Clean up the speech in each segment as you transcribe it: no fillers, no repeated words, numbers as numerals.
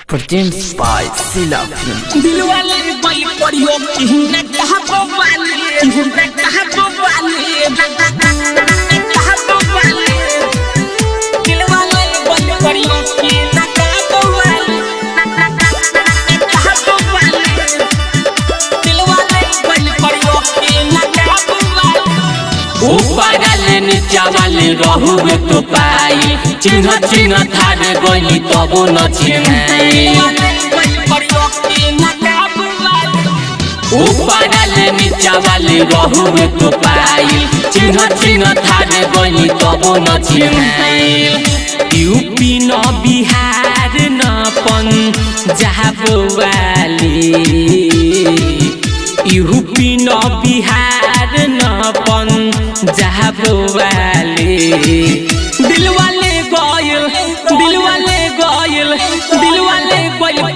Produced by Sila Film. Dilwale कोई परियो की न कहा वाले न कहा वाले दिलवाले कोई परियो की न कहा वाले दिलवाले कोई परियो की न कहा वाले ऊपर वाले नीचे वाले रहुए तो पाई चिन्ह चिन्ह थारे गोली तबो न चिन्हाई ऊपर वाले नीचे वाले रहुए तो पाई चिन्ह चिन्ह थारे गोली तबो न चिन्हाई यूपी न बिहार न पंजाब वाली यूपी न बिहार न पंजाब वाली दिलवाले गोयल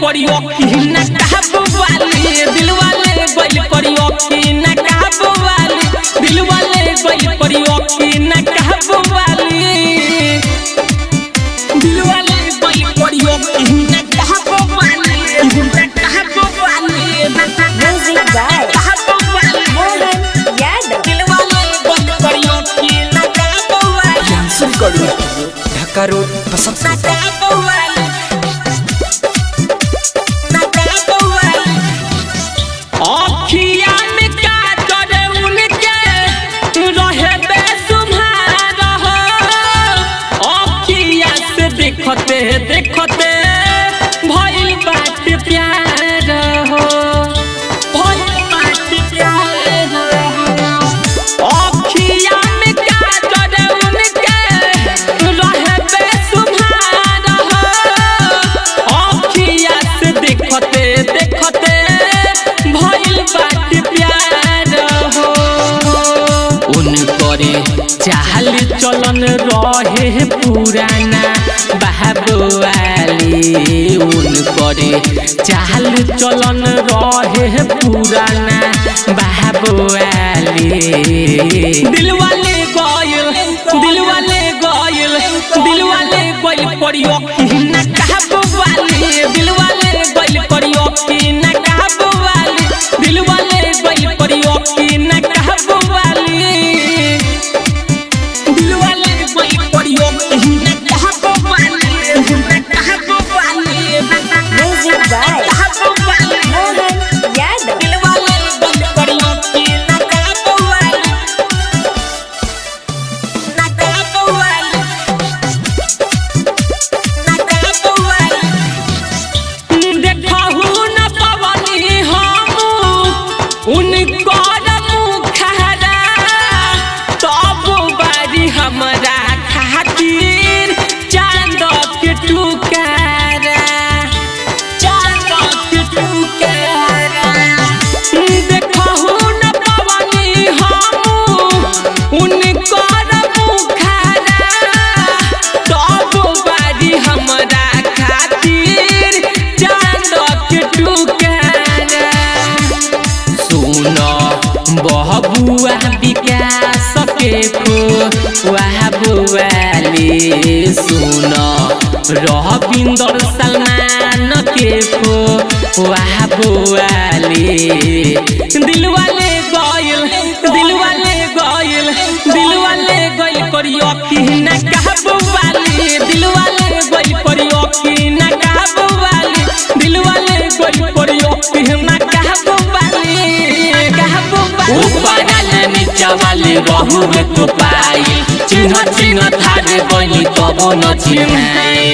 परियो की न कहब वाली दिलवाले गोयल परियो की न कहब वाली दिलवाले गोयल परियो की न कहब वाली दिलवाले गोयल परियो की न कहब वाली न कहब वाली Music by Mohan Yadav. Dilwale गोयल परियो की न कहब वाली Jansun Kadu Dhaka Road Pasat Kota. अखिया में काजल उनके रहे बेसुमार हो अखिया से देखते देखते भइल बात प्यार हो भइल बात प्यार हो अखिया में काजल उनके रहे बेसुमार हो अखिया से देखते देखते भइल बात प्यार हो उनकरे चाल चलन रहे पुराना बाबुआली उनकरे चाल चलन रहे पुराना बाबुआली दिलवाले गोयल परियो की न कहब वाली दिलवाले गोयल परियो की न कहब वाली दिलवाले गोयल परियो की न कहब वाली दिलवाले गोयल परियो की न कहब वाली न कहब वाली Music by Mohan Yadav. Dilwale गोयल परियो की न कहब वाली न कहब वाली न कहब वाली देखहु न पवनी हम उनकर मुखरा तब बारी हमरा खातिर चांद के टुकड़ा देखहु न पवनी हम उनकर मुखरा तब बारी हमरा खातिर चांद के टुकड़ा सुन बहबुआ विकास के खो वह बुआली सुन रविंदर सलमान के खो वह बुआली दिलवाले गोयल करियो की न कहब वाली दिलवाले गोयल करियो की न कहब वाली दिलवाले गोयल करियो की न कहब वाली ऊपर वाले नीचे वाले रहुए तो पाई चिन्ह चिन्ह थारे गोली तबो न चिन्हाई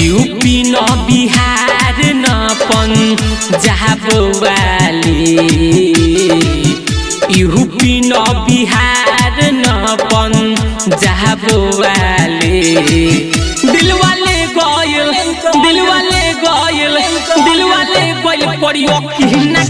यूपी न बिहार न पंजाब वाली यूपी न बिहार न पंजाब वाली दिलवाले गोयल परियो की न